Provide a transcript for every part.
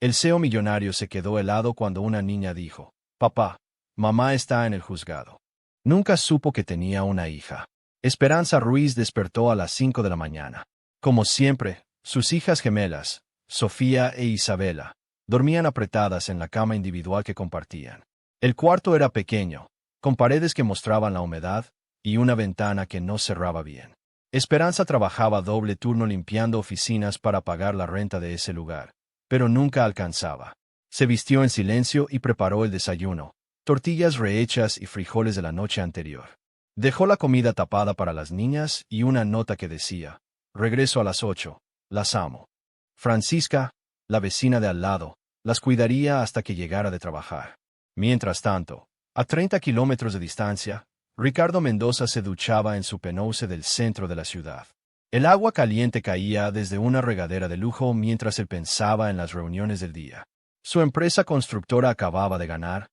El CEO millonario se quedó helado cuando una niña dijo: «Papá, mamá está en el juzgado». Nunca supo que tenía una hija. Esperanza Ruiz despertó a las 5 de la mañana. Como siempre, sus hijas gemelas, Sofía e Isabela, dormían apretadas en la cama individual que compartían. El cuarto era pequeño, con paredes que mostraban la humedad y una ventana que no cerraba bien. Esperanza trabajaba doble turno limpiando oficinas para pagar la renta de ese lugar, pero nunca alcanzaba. Se vistió en silencio y preparó el desayuno: tortillas rehechas y frijoles de la noche anterior. Dejó la comida tapada para las niñas y una nota que decía: «Regreso a las 8, las amo». Francisca, la vecina de al lado, las cuidaría hasta que llegara de trabajar. Mientras tanto, a 30 kilómetros de distancia, Ricardo Mendoza se duchaba en su Penhouse del centro de la ciudad. El agua caliente caía desde una regadera de lujo mientras él pensaba en las reuniones del día. Su empresa constructora acababa de ganar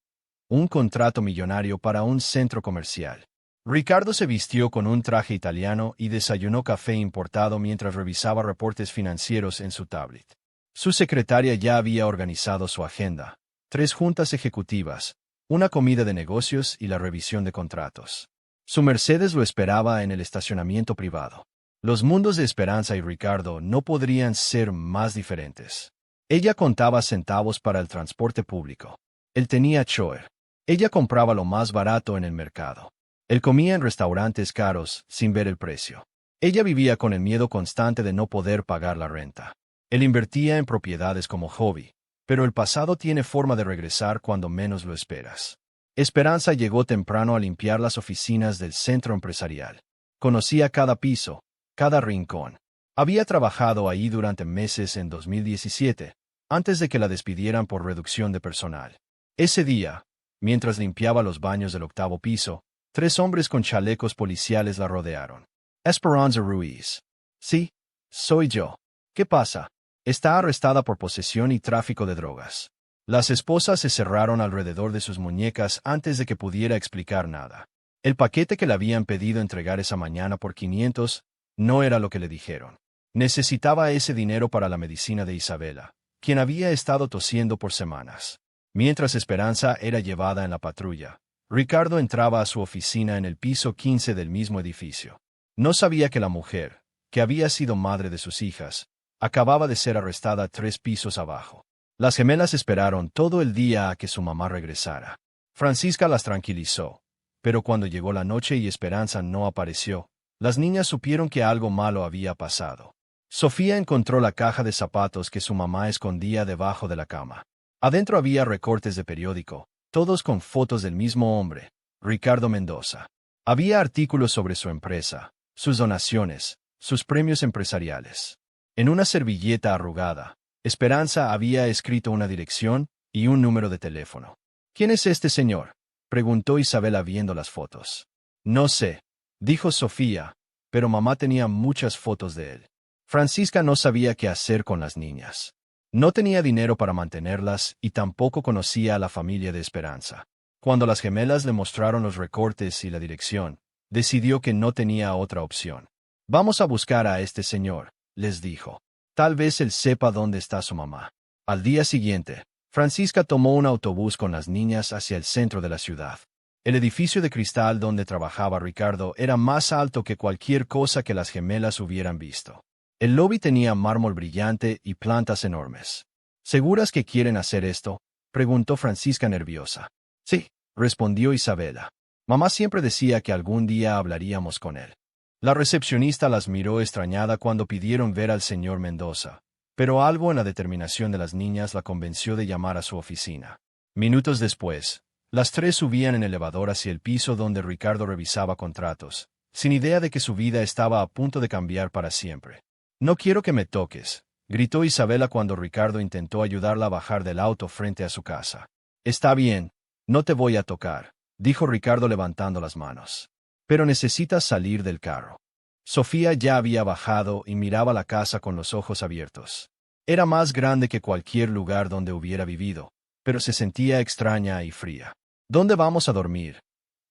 un contrato millonario para un centro comercial. Ricardo se vistió con un traje italiano y desayunó café importado mientras revisaba reportes financieros en su tablet. Su secretaria ya había organizado su agenda: 3 juntas ejecutivas, una comida de negocios y la revisión de contratos. Su Mercedes lo esperaba en el estacionamiento privado. Los mundos de Esperanza y Ricardo no podrían ser más diferentes. Ella contaba centavos para el transporte público. Él tenía chofer. Ella compraba lo más barato en el mercado. Él comía en restaurantes caros sin ver el precio. Ella vivía con el miedo constante de no poder pagar la renta. Él invertía en propiedades como hobby, pero el pasado tiene forma de regresar cuando menos lo esperas. Esperanza llegó temprano a limpiar las oficinas del centro empresarial. Conocía cada piso, cada rincón. Había trabajado ahí durante meses en 2017, antes de que la despidieran por reducción de personal. Ese día, mientras limpiaba los baños del 8º piso, 3 hombres con chalecos policiales la rodearon. «Esperanza Ruiz». «Sí, soy yo». «¿Qué pasa?». «Está arrestada por posesión y tráfico de drogas». Las esposas se cerraron alrededor de sus muñecas antes de que pudiera explicar nada. El paquete que le habían pedido entregar esa mañana por 500 no era lo que le dijeron. Necesitaba ese dinero para la medicina de Isabela, quien había estado tosiendo por semanas. Mientras Esperanza era llevada en la patrulla, Ricardo entraba a su oficina en el piso 15 del mismo edificio. No sabía que la mujer, que había sido madre de sus hijas, acababa de ser arrestada 3 pisos abajo. Las gemelas esperaron todo el día a que su mamá regresara. Francisca las tranquilizó, pero cuando llegó la noche y Esperanza no apareció, las niñas supieron que algo malo había pasado. Sofía encontró la caja de zapatos que su mamá escondía debajo de la cama. Adentro había recortes de periódico, todos con fotos del mismo hombre, Ricardo Mendoza. Había artículos sobre su empresa, sus donaciones, sus premios empresariales. En una servilleta arrugada, Esperanza había escrito una dirección y un número de teléfono. «¿Quién es este señor?», preguntó Isabela viendo las fotos. «No sé», dijo Sofía, pero mamá tenía muchas fotos de él. Francisca no sabía qué hacer con las niñas. No tenía dinero para mantenerlas y tampoco conocía a la familia de Esperanza. Cuando las gemelas le mostraron los recortes y la dirección, decidió que no tenía otra opción. «Vamos a buscar a este señor», les dijo. «Tal vez él sepa dónde está su mamá». Al día siguiente, Francisca tomó un autobús con las niñas hacia el centro de la ciudad. El edificio de cristal donde trabajaba Ricardo era más alto que cualquier cosa que las gemelas hubieran visto. El lobby tenía mármol brillante y plantas enormes. «¿Seguras que quieren hacer esto?», preguntó Francisca nerviosa. «Sí», respondió Isabela. «Mamá siempre decía que algún día hablaríamos con él». La recepcionista las miró extrañada cuando pidieron ver al señor Mendoza, pero algo en la determinación de las niñas la convenció de llamar a su oficina. Minutos después, las 3 subían en elevador hacia el piso donde Ricardo revisaba contratos, sin idea de que su vida estaba a punto de cambiar para siempre. «No quiero que me toques», gritó Isabela cuando Ricardo intentó ayudarla a bajar del auto frente a su casa. «Está bien, no te voy a tocar», dijo Ricardo levantando las manos. «Pero necesitas salir del carro». Sofía ya había bajado y miraba la casa con los ojos abiertos. Era más grande que cualquier lugar donde hubiera vivido, pero se sentía extraña y fría. «¿Dónde vamos a dormir?»,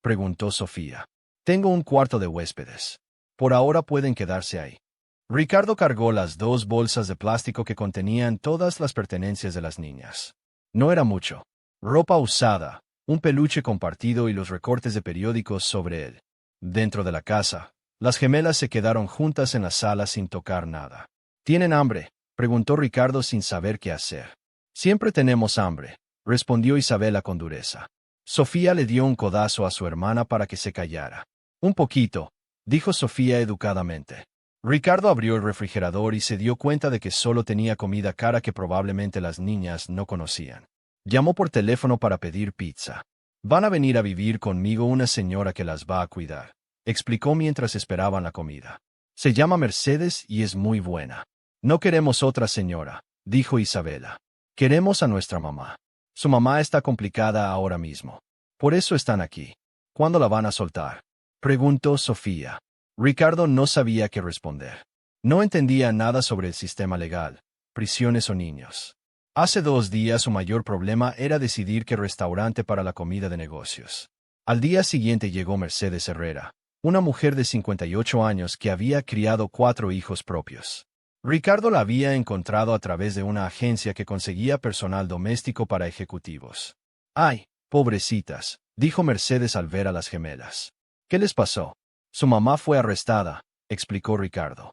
preguntó Sofía. «Tengo un cuarto de huéspedes. Por ahora pueden quedarse ahí». Ricardo cargó las 2 bolsas de plástico que contenían todas las pertenencias de las niñas. No era mucho. Ropa usada, un peluche compartido y los recortes de periódicos sobre él. Dentro de la casa, las gemelas se quedaron juntas en la sala sin tocar nada. ¿Tienen hambre?, preguntó Ricardo sin saber qué hacer. Siempre tenemos hambre, respondió Isabela con dureza. Sofía le dio un codazo a su hermana para que se callara. Un poquito, dijo Sofía educadamente. Ricardo abrió el refrigerador y se dio cuenta de que solo tenía comida cara que probablemente las niñas no conocían. Llamó por teléfono para pedir pizza. Van a venir a vivir conmigo una señora que las va a cuidar, explicó mientras esperaban la comida. Se llama Mercedes y es muy buena. No queremos otra señora, dijo Isabela. Queremos a nuestra mamá. Su mamá está complicada ahora mismo. Por eso están aquí. ¿Cuándo la van a soltar?, preguntó Sofía. Ricardo no sabía qué responder. No entendía nada sobre el sistema legal, prisiones o niños. Hace 2 días su mayor problema era decidir qué restaurante para la comida de negocios. Al día siguiente llegó Mercedes Herrera, una mujer de 58 años que había criado 4 hijos propios. Ricardo la había encontrado a través de una agencia que conseguía personal doméstico para ejecutivos. «Ay, pobrecitas», dijo Mercedes al ver a las gemelas. «¿Qué les pasó?». «Su mamá fue arrestada», explicó Ricardo.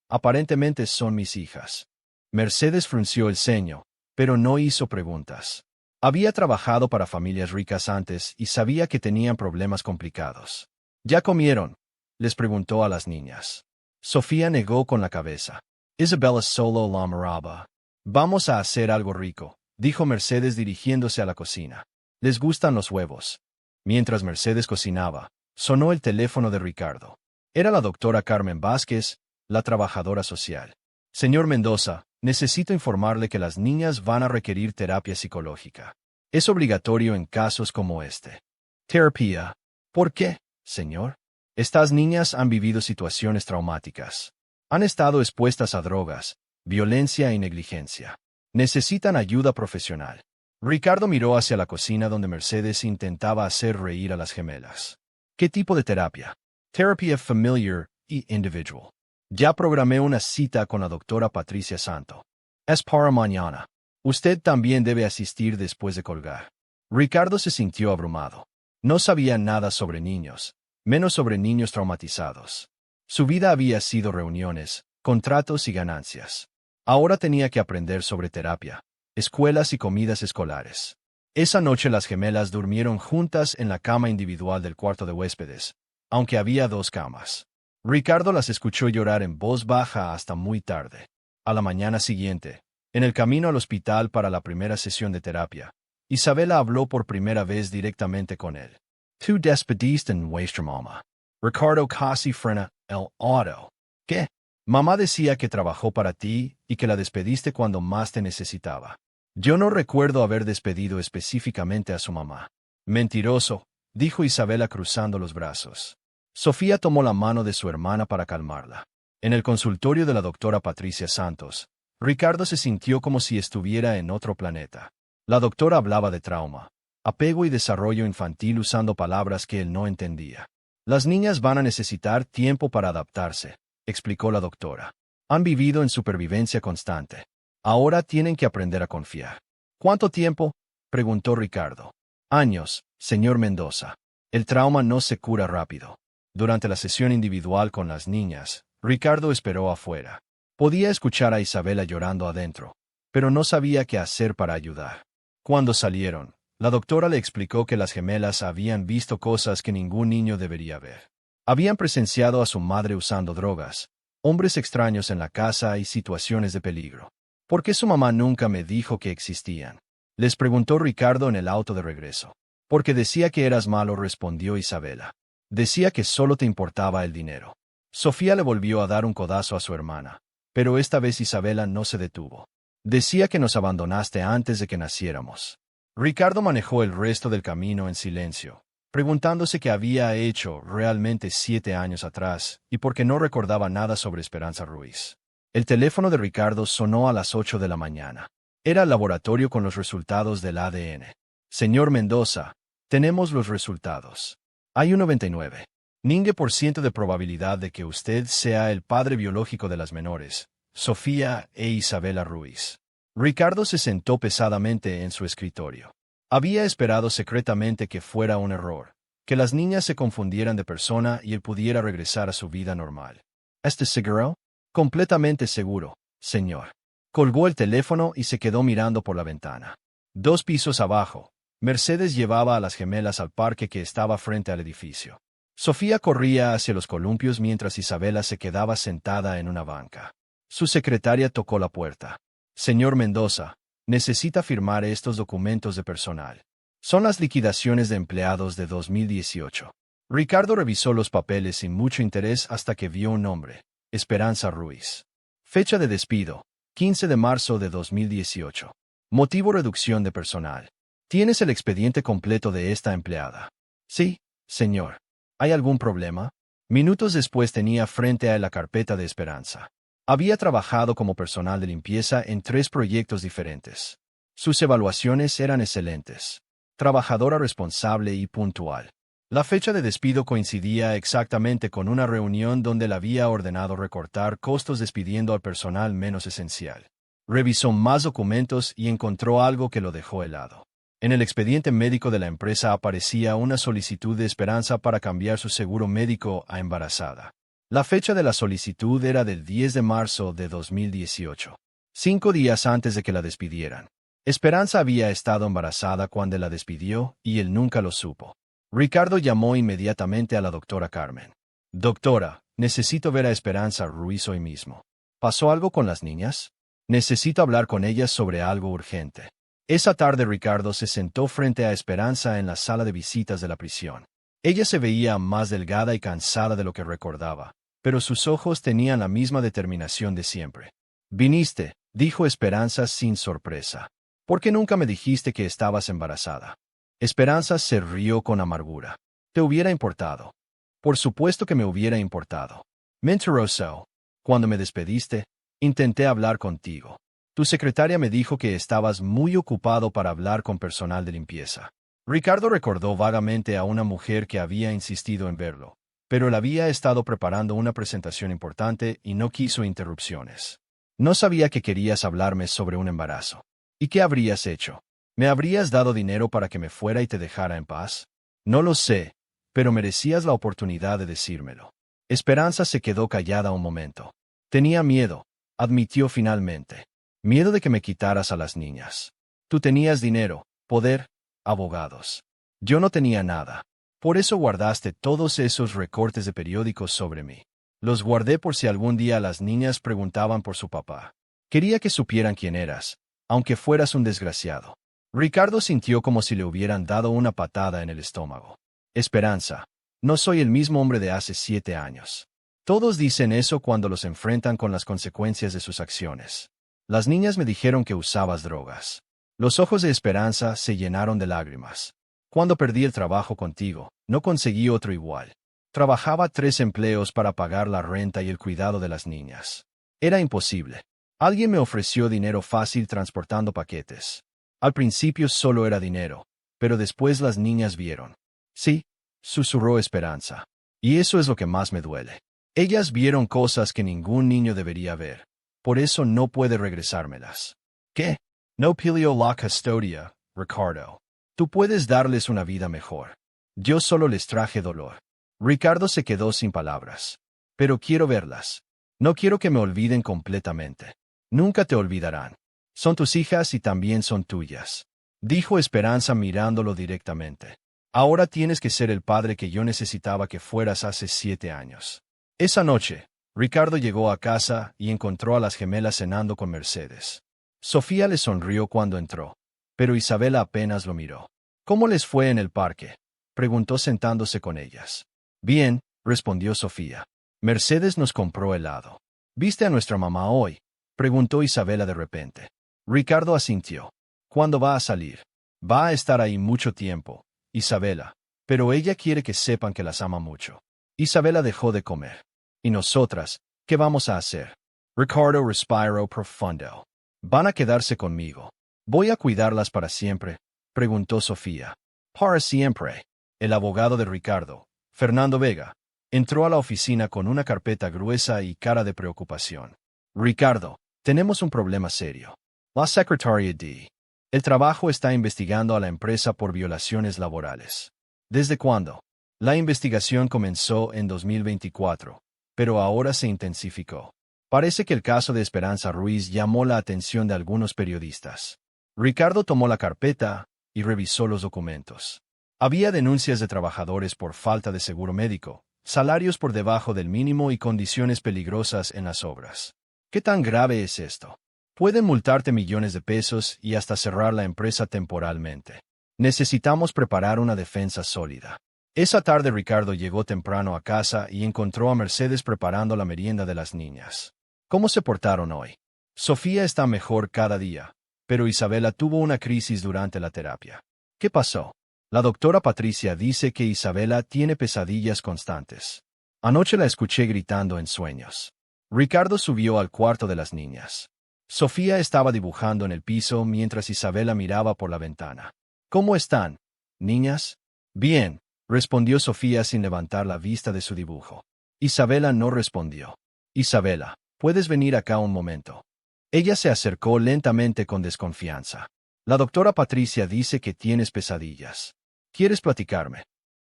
Aparentemente son mis hijas». Mercedes frunció el ceño, pero no hizo preguntas. Había trabajado para familias ricas antes y sabía que tenían problemas complicados. «¿Ya comieron?», les preguntó a las niñas. Sofía negó con la cabeza. Isabella solo la miraba. «Vamos a hacer algo rico», dijo Mercedes dirigiéndose a la cocina. «Les gustan los huevos». Mientras Mercedes cocinaba, sonó el teléfono de Ricardo. Era la doctora Carmen Vázquez, la trabajadora social. «Señor Mendoza, necesito informarle que las niñas van a requerir terapia psicológica. Es obligatorio en casos como este». «¿Terapia? ¿Por qué, señor?». «Estas niñas han vivido situaciones traumáticas. Han estado expuestas a drogas, violencia y negligencia. Necesitan ayuda profesional». Ricardo miró hacia la cocina donde Mercedes intentaba hacer reír a las gemelas. «¿Qué tipo de terapia?». «Terapia familiar y individual. Ya programé una cita con la doctora Patricia Santo. Es para mañana. Usted también debe asistir después de colgar». Ricardo se sintió abrumado. No sabía nada sobre niños, menos sobre niños traumatizados. Su vida había sido reuniones, contratos y ganancias. Ahora tenía que aprender sobre terapia, escuelas y comidas escolares. Esa noche las gemelas durmieron juntas en la cama individual del cuarto de huéspedes, aunque había 2 camas. Ricardo las escuchó llorar en voz baja hasta muy tarde. A la mañana siguiente, en el camino al hospital para la primera sesión de terapia, Isabela habló por primera vez directamente con él. «Tú despediste en nuestra mamá». Ricardo casi frena el auto. «¿Qué?». «Mamá decía que trabajó para ti y que la despediste cuando más te necesitaba». «Yo no recuerdo haber despedido específicamente a su mamá». «Mentiroso», dijo Isabela cruzando los brazos. Sofía tomó la mano de su hermana para calmarla. En el consultorio de la doctora Patricia Santos, Ricardo se sintió como si estuviera en otro planeta. La doctora hablaba de trauma, apego y desarrollo infantil usando palabras que él no entendía. «Las niñas van a necesitar tiempo para adaptarse», explicó la doctora. «Han vivido en supervivencia constante. Ahora tienen que aprender a confiar». «¿Cuánto tiempo?», preguntó Ricardo. «Años, señor Mendoza. El trauma no se cura rápido». Durante la sesión individual con las niñas, Ricardo esperó afuera. Podía escuchar a Isabela llorando adentro, pero no sabía qué hacer para ayudar. Cuando salieron, la doctora le explicó que las gemelas habían visto cosas que ningún niño debería ver. Habían presenciado a su madre usando drogas, hombres extraños en la casa y situaciones de peligro. «¿Por qué su mamá nunca me dijo que existían?», les preguntó Ricardo en el auto de regreso. «Porque decía que eras malo», respondió Isabela. «Decía que solo te importaba el dinero». Sofía le volvió a dar un codazo a su hermana, pero esta vez Isabela no se detuvo. «Decía que nos abandonaste antes de que naciéramos». Ricardo manejó el resto del camino en silencio, preguntándose qué había hecho realmente 7 años atrás y por qué no recordaba nada sobre Esperanza Ruiz. El teléfono de Ricardo sonó a las 8 de la mañana. Era el laboratorio con los resultados del ADN. «Señor Mendoza, tenemos los resultados. Hay un 99. 9% de probabilidad de que usted sea el padre biológico de las menores, Sofía e Isabela Ruiz. Ricardo se sentó pesadamente en su escritorio. Había esperado secretamente que fuera un error, que las niñas se confundieran de persona y él pudiera regresar a su vida normal. ¿Estás seguro? Completamente seguro, señor. Colgó el teléfono y se quedó mirando por la ventana. 2 pisos abajo, Mercedes llevaba a las gemelas al parque que estaba frente al edificio. Sofía corría hacia los columpios mientras Isabela se quedaba sentada en una banca. Su secretaria tocó la puerta. Señor Mendoza, necesita firmar estos documentos de personal. Son las liquidaciones de empleados de 2018. Ricardo revisó los papeles sin mucho interés hasta que vio un nombre: Esperanza Ruiz. Fecha de despido: 15 de marzo de 2018. Motivo: reducción de personal. ¿Tienes el expediente completo de esta empleada? Sí, señor. ¿Hay algún problema? Minutos después tenía frente a él la carpeta de Esperanza. Había trabajado como personal de limpieza en 3 proyectos diferentes. Sus evaluaciones eran excelentes. Trabajadora responsable y puntual. La fecha de despido coincidía exactamente con una reunión donde le había ordenado recortar costos despidiendo al personal menos esencial. Revisó más documentos y encontró algo que lo dejó helado. En el expediente médico de la empresa aparecía una solicitud de Esperanza para cambiar su seguro médico a embarazada. La fecha de la solicitud era del 10 de marzo de 2018, 5 días antes de que la despidieran. Esperanza había estado embarazada cuando la despidió y él nunca lo supo. Ricardo llamó inmediatamente a la doctora Carmen. Doctora, necesito ver a Esperanza Ruiz hoy mismo. ¿Pasó algo con las niñas? Necesito hablar con ellas sobre algo urgente. Esa tarde Ricardo se sentó frente a Esperanza en la sala de visitas de la prisión. Ella se veía más delgada y cansada de lo que recordaba, pero sus ojos tenían la misma determinación de siempre. «Viniste», dijo Esperanza sin sorpresa. «¿Por qué nunca me dijiste que estabas embarazada?» Esperanza se rió con amargura. «¿Te hubiera importado?» «Por supuesto que me hubiera importado. Mentiroso. Cuando me despediste, intenté hablar contigo. Tu secretaria me dijo que estabas muy ocupado para hablar con personal de limpieza». Ricardo recordó vagamente a una mujer que había insistido en verlo, pero él había estado preparando una presentación importante y no quiso interrupciones. «No sabía que querías hablarme sobre un embarazo. ¿Y qué habrías hecho? ¿Me habrías dado dinero para que me fuera y te dejara en paz? No lo sé, pero merecías la oportunidad de decírmelo». Esperanza se quedó callada un momento. «Tenía miedo», admitió finalmente. «Miedo de que me quitaras a las niñas. Tú tenías dinero, poder, abogados. Yo no tenía nada. Por eso guardaste todos esos recortes de periódicos sobre mí. Los guardé por si algún día las niñas preguntaban por su papá. Quería que supieran quién eras, aunque fueras un desgraciado». Ricardo sintió como si le hubieran dado una patada en el estómago. «Esperanza, no soy el mismo hombre de hace 7 años. Todos dicen eso cuando los enfrentan con las consecuencias de sus acciones. Las niñas me dijeron que usabas drogas». Los ojos de Esperanza se llenaron de lágrimas. «Cuando perdí el trabajo contigo, no conseguí otro igual. Trabajaba 3 empleos para pagar la renta y el cuidado de las niñas. Era imposible. Alguien me ofreció dinero fácil transportando paquetes. Al principio solo era dinero, pero después las niñas vieron». «Sí», susurró Esperanza. «Y eso es lo que más me duele. Ellas vieron cosas que ningún niño debería ver. Por eso no puede regresármelas». «¿Qué? No pidió la custodia, Ricardo. Tú puedes darles una vida mejor. Yo solo les traje dolor». Ricardo se quedó sin palabras. «Pero quiero verlas. No quiero que me olviden completamente». «Nunca te olvidarán. Son tus hijas y también son tuyas», dijo Esperanza mirándolo directamente. «Ahora tienes que ser el padre que yo necesitaba que fueras hace 7 años». Esa noche, Ricardo llegó a casa y encontró a las gemelas cenando con Mercedes. Sofía le sonrió cuando entró, pero Isabela apenas lo miró. «¿Cómo les fue en el parque?», preguntó sentándose con ellas. «Bien», respondió Sofía. «Mercedes nos compró helado». «¿Viste a nuestra mamá hoy?», preguntó Isabela de repente. Ricardo asintió. «¿Cuándo va a salir?». «Va a estar ahí mucho tiempo, Isabela, pero ella quiere que sepan que las ama mucho». Isabela dejó de comer. «¿Y nosotras, qué vamos a hacer?». Ricardo respiró profundo. «Van a quedarse conmigo. ¿Voy a cuidarlas para siempre?», preguntó Sofía. «Para siempre». El abogado de Ricardo, Fernando Vega, Entró a la oficina con una carpeta gruesa y cara de preocupación. Ricardo, tenemos un problema serio. La secretaria D. El trabajo está investigando a la empresa por violaciones laborales. ¿Desde cuándo? La investigación comenzó en 2024, pero ahora se intensificó. Parece que el caso de Esperanza Ruiz llamó la atención de algunos periodistas. Ricardo tomó la carpeta y revisó los documentos. Había denuncias de trabajadores por falta de seguro médico, salarios por debajo del mínimo y condiciones peligrosas en las obras. ¿Qué tan grave es esto? Pueden multarte millones de pesos y hasta cerrar la empresa temporalmente. Necesitamos preparar una defensa sólida. Esa tarde Ricardo llegó temprano a casa y encontró a Mercedes preparando la merienda de las niñas. ¿Cómo se portaron hoy? Sofía está mejor cada día, pero Isabela tuvo una crisis durante la terapia. ¿Qué pasó? La doctora Patricia dice que Isabela tiene pesadillas constantes. Anoche la escuché gritando en sueños. Ricardo subió al cuarto de las niñas. Sofía estaba dibujando en el piso mientras Isabela miraba por la ventana. ¿Cómo están, niñas? Bien, respondió Sofía sin levantar la vista de su dibujo. Isabela no respondió. Isabela, ¿puedes venir acá un momento? Ella se acercó lentamente con desconfianza. La doctora Patricia dice que tienes pesadillas. ¿Quieres platicarme?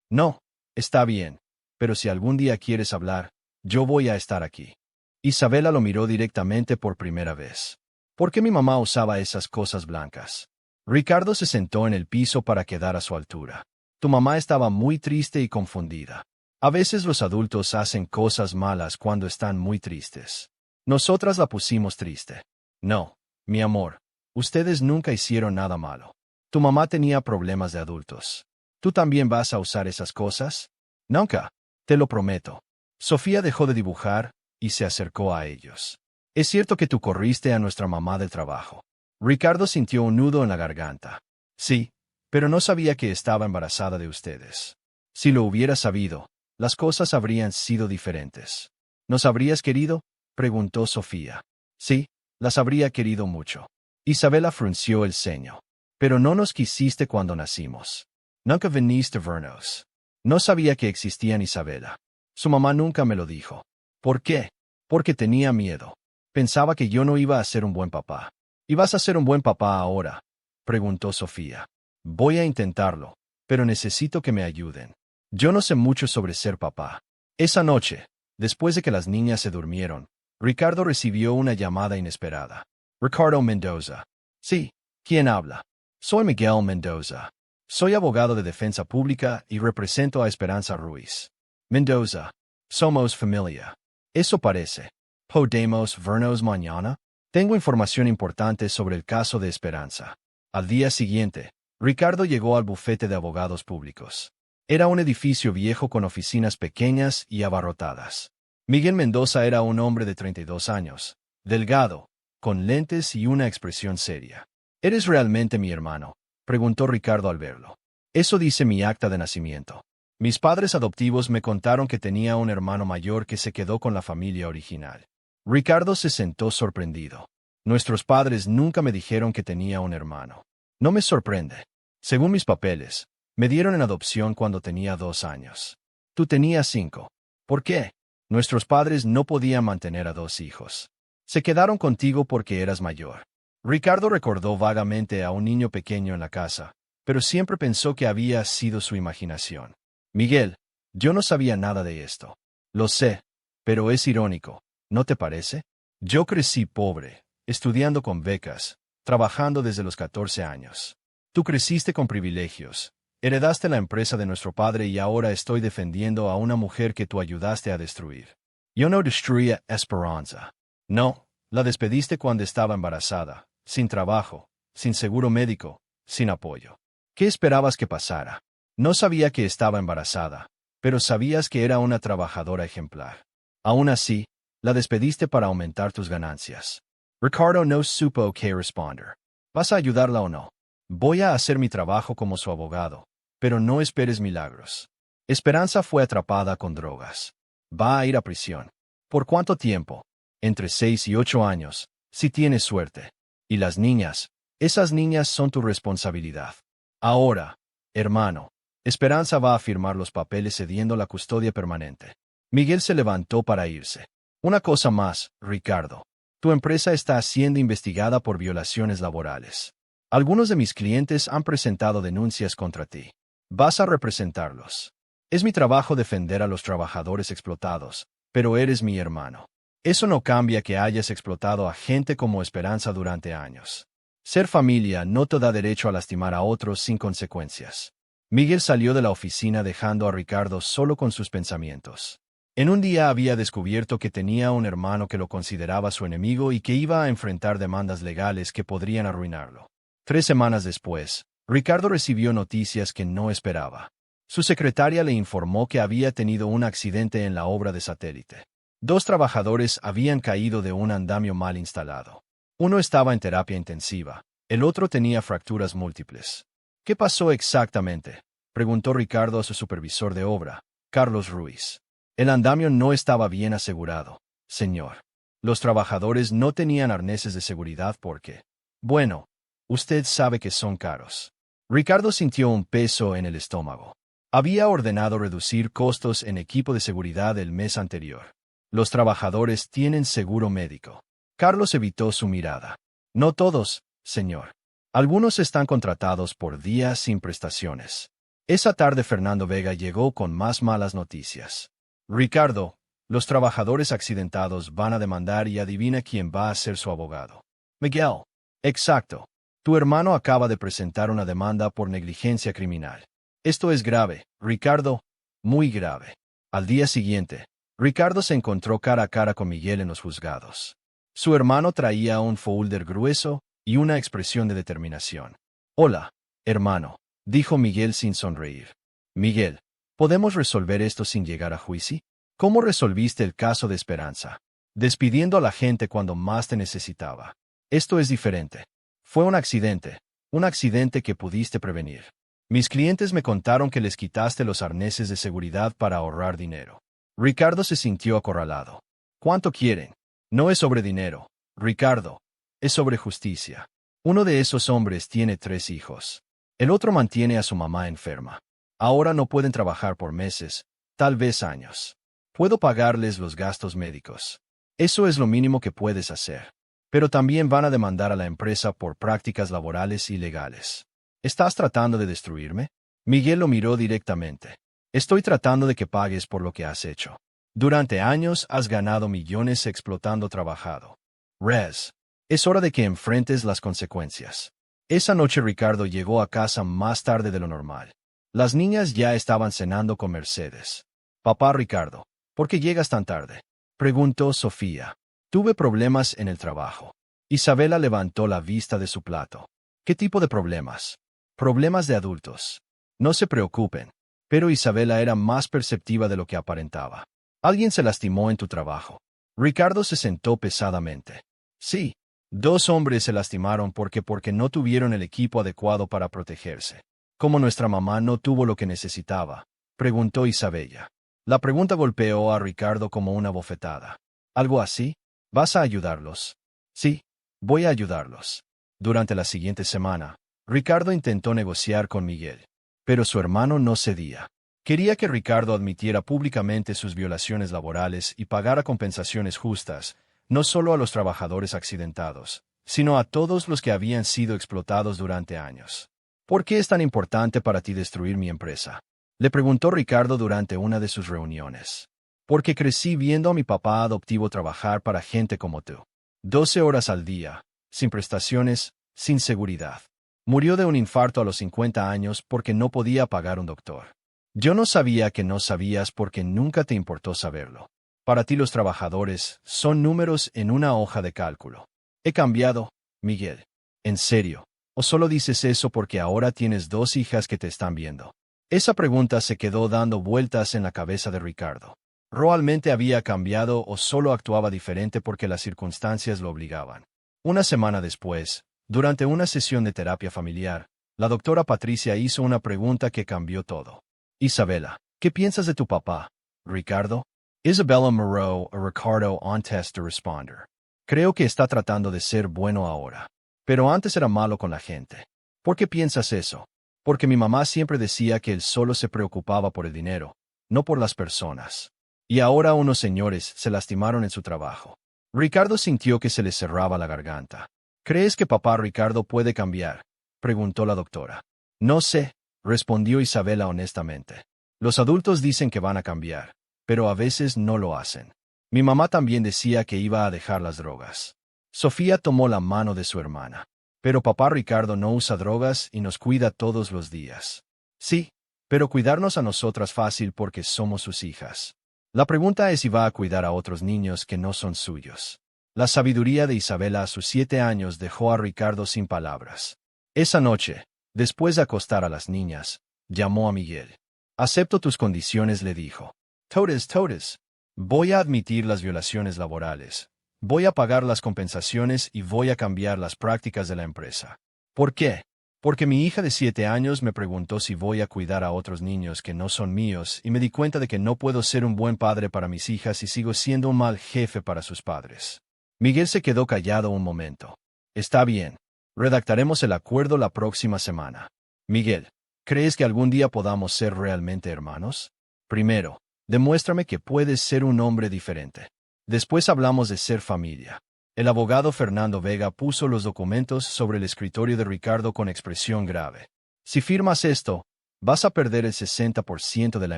No, está bien, pero si algún día quieres hablar, yo voy a estar aquí. Isabela lo miró directamente por primera vez. ¿Por qué mi mamá usaba esas cosas blancas? Ricardo se sentó en el piso para quedar a su altura. Tu mamá estaba muy triste y confundida. A veces los adultos hacen cosas malas cuando están muy tristes. Nosotras la pusimos triste. No, mi amor, ustedes nunca hicieron nada malo. Tu mamá tenía problemas de adultos. ¿Tú también vas a usar esas cosas? Nunca, te lo prometo. Sofía dejó de dibujar y se acercó a ellos. Es cierto que tú corriste a nuestra mamá del trabajo. Ricardo sintió un nudo en la garganta. Sí, pero no sabía que estaba embarazada de ustedes. Si lo hubiera sabido, las cosas habrían sido diferentes. ¿Nos habrías querido? Preguntó Sofía. Sí, las habría querido mucho. Isabela frunció el ceño. Pero no nos quisiste cuando nacimos. Nunca viniste a vernos. No sabía que existían Isabela. Su mamá nunca me lo dijo. ¿Por qué? Porque tenía miedo. Pensaba que yo no iba a ser un buen papá. ¿Y vas a ser un buen papá ahora? Preguntó Sofía. Voy a intentarlo, pero necesito que me ayuden. Yo no sé mucho sobre ser papá. Esa noche, después de que las niñas se durmieron, Ricardo recibió una llamada inesperada. Ricardo Mendoza. Sí, ¿quién habla? Soy Miguel Mendoza. Soy abogado de defensa pública y represento a Esperanza Ruiz. Mendoza. Somos familia. Eso parece. ¿Podemos vernos mañana? Tengo información importante sobre el caso de Esperanza. Al día siguiente, Ricardo llegó al bufete de abogados públicos. Era un edificio viejo con oficinas pequeñas y abarrotadas. Miguel Mendoza era un hombre de 32 años, delgado, con lentes y una expresión seria. ¿Eres realmente mi hermano?, preguntó Ricardo al verlo. Eso dice mi acta de nacimiento. Mis padres adoptivos me contaron que tenía un hermano mayor que se quedó con la familia original. Ricardo se sentó sorprendido. Nuestros padres nunca me dijeron que tenía un hermano. No me sorprende. Según mis papeles, me dieron en adopción cuando tenía 2 años. Tú tenías 5. ¿Por qué? Nuestros padres no podían mantener a 2 hijos. Se quedaron contigo porque eras mayor. Ricardo recordó vagamente a un niño pequeño en la casa, pero siempre pensó que había sido su imaginación. Miguel, yo no sabía nada de esto. Lo sé, pero es irónico, ¿no te parece? Yo crecí pobre, estudiando con becas, trabajando desde los 14 años. Tú creciste con privilegios, heredaste la empresa de nuestro padre y ahora estoy defendiendo a una mujer que tú ayudaste a destruir. Yo no destruí a Esperanza. No, la despediste cuando estaba embarazada, sin trabajo, sin seguro médico, sin apoyo. ¿Qué esperabas que pasara? No sabía que estaba embarazada, pero sabías que era una trabajadora ejemplar. Aún así, la despediste para aumentar tus ganancias. Ricardo no supo qué responder. ¿Vas a ayudarla o no? Voy a hacer mi trabajo como su abogado, pero no esperes milagros. Esperanza fue atrapada con drogas. Va a ir a prisión. ¿Por cuánto tiempo? Entre 6 y 8 años, si tienes suerte. Y las niñas, esas niñas son tu responsabilidad. Ahora, hermano, Esperanza va a firmar los papeles cediendo la custodia permanente. Miguel se levantó para irse. Una cosa más, Ricardo. Tu empresa está siendo investigada por violaciones laborales. Algunos de mis clientes han presentado denuncias contra ti. Vas a representarlos. Es mi trabajo defender a los trabajadores explotados, pero eres mi hermano. Eso no cambia que hayas explotado a gente como Esperanza durante años. Ser familia no te da derecho a lastimar a otros sin consecuencias. Miguel salió de la oficina dejando a Ricardo solo con sus pensamientos. En un día había descubierto que tenía un hermano que lo consideraba su enemigo y que iba a enfrentar demandas legales que podrían arruinarlo. 3 semanas después, Ricardo recibió noticias que no esperaba. Su secretaria le informó que había tenido un accidente en la obra de satélite. 2 trabajadores habían caído de un andamio mal instalado. Uno estaba en terapia intensiva, el otro tenía fracturas múltiples. ¿Qué pasó exactamente?, preguntó Ricardo a su supervisor de obra, Carlos Ruiz. El andamio no estaba bien asegurado, señor. Los trabajadores no tenían arneses de seguridad porque, bueno, usted sabe que son caros. Ricardo sintió un peso en el estómago. Había ordenado reducir costos en equipo de seguridad el mes anterior. Los trabajadores tienen seguro médico. Carlos evitó su mirada. No todos, señor. Algunos están contratados por días sin prestaciones. Esa tarde Fernando Vega llegó con más malas noticias. Ricardo, los trabajadores accidentados van a demandar y adivina quién va a ser su abogado. Miguel. Exacto. Tu hermano acaba de presentar una demanda por negligencia criminal. Esto es grave, Ricardo, muy grave. Al día siguiente, Ricardo se encontró cara a cara con Miguel en los juzgados. Su hermano traía un folder grueso y una expresión de determinación. Hola, hermano, dijo Miguel sin sonreír. Miguel, ¿podemos resolver esto sin llegar a juicio? ¿Cómo resolviste el caso de Esperanza? Despidiendo a la gente cuando más te necesitaba. Esto es diferente. Fue un accidente que pudiste prevenir. Mis clientes me contaron que les quitaste los arneses de seguridad para ahorrar dinero. Ricardo se sintió acorralado. ¿Cuánto quieren? No es sobre dinero, Ricardo. Es sobre justicia. Uno de esos hombres tiene 3 hijos. El otro mantiene a su mamá enferma. Ahora no pueden trabajar por meses, tal vez años. Puedo pagarles los gastos médicos. Eso es lo mínimo que puedes hacer. Pero también van a demandar a la empresa por prácticas laborales ilegales. ¿Estás tratando de destruirme? Miguel lo miró directamente. Estoy tratando de que pagues por lo que has hecho. Durante años has ganado millones explotando trabajado. Rez, es hora de que enfrentes las consecuencias. Esa noche Ricardo llegó a casa más tarde de lo normal. Las niñas ya estaban cenando con Mercedes. Papá Ricardo, ¿por qué llegas tan tarde?, preguntó Sofía. Tuve problemas en el trabajo. Isabela levantó la vista de su plato. ¿Qué tipo de problemas? Problemas de adultos. No se preocupen. Pero Isabela era más perceptiva de lo que aparentaba. Alguien se lastimó en tu trabajo. Ricardo se sentó pesadamente. Sí. 2 hombres se lastimaron porque no tuvieron el equipo adecuado para protegerse. ¿Cómo nuestra mamá no tuvo lo que necesitaba?, preguntó Isabella. La pregunta golpeó a Ricardo como una bofetada. ¿Algo así? ¿Vas a ayudarlos? Sí, voy a ayudarlos. Durante la siguiente semana, Ricardo intentó negociar con Miguel. Pero su hermano no cedía. Quería que Ricardo admitiera públicamente sus violaciones laborales y pagara compensaciones justas, no solo a los trabajadores accidentados, sino a todos los que habían sido explotados durante años. ¿Por qué es tan importante para ti destruir mi empresa?, le preguntó Ricardo durante una de sus reuniones. Porque crecí viendo a mi papá adoptivo trabajar para gente como tú. 12 horas al día, sin prestaciones, sin seguridad. Murió de un infarto a los 50 años porque no podía pagar un doctor. Yo no sabía que no sabías porque nunca te importó saberlo. Para ti los trabajadores son números en una hoja de cálculo. He cambiado, Miguel. ¿En serio? ¿O solo dices eso porque ahora tienes 2 hijas que te están viendo? Esa pregunta se quedó dando vueltas en la cabeza de Ricardo. ¿Realmente había cambiado o solo actuaba diferente porque las circunstancias lo obligaban? Una semana después, durante una sesión de terapia familiar, la doctora Patricia hizo una pregunta que cambió todo. Isabela, ¿qué piensas de tu papá, Ricardo? Isabella Moreau a Ricardo antes de responder. Creo que está tratando de ser bueno ahora. Pero antes era malo con la gente. ¿Por qué piensas eso? Porque mi mamá siempre decía que él solo se preocupaba por el dinero, no por las personas. Y ahora unos señores se lastimaron en su trabajo. Ricardo sintió que se le cerraba la garganta. ¿Crees que papá Ricardo puede cambiar?, preguntó la doctora. No sé, respondió Isabela honestamente. Los adultos dicen que van a cambiar, pero a veces no lo hacen. Mi mamá también decía que iba a dejar las drogas. Sofía tomó la mano de su hermana. Pero papá Ricardo no usa drogas y nos cuida todos los días. Sí, pero cuidarnos a nosotras fácil porque somos sus hijas. La pregunta es si va a cuidar a otros niños que no son suyos. La sabiduría de Isabela a sus 7 años dejó a Ricardo sin palabras. Esa noche, después de acostar a las niñas, llamó a Miguel. Acepto tus condiciones, le dijo. Todes. Voy a admitir las violaciones laborales. Voy a pagar las compensaciones y voy a cambiar las prácticas de la empresa. ¿Por qué? Porque mi hija de 7 años me preguntó si voy a cuidar a otros niños que no son míos y me di cuenta de que no puedo ser un buen padre para mis hijas y sigo siendo un mal jefe para sus padres. Miguel se quedó callado un momento. Está bien. Redactaremos el acuerdo la próxima semana. Miguel, ¿crees que algún día podamos ser realmente hermanos? Primero, demuéstrame que puedes ser un hombre diferente. Después hablamos de ser familia. El abogado Fernando Vega puso los documentos sobre el escritorio de Ricardo con expresión grave. Si firmas esto, vas a perder el 60% de la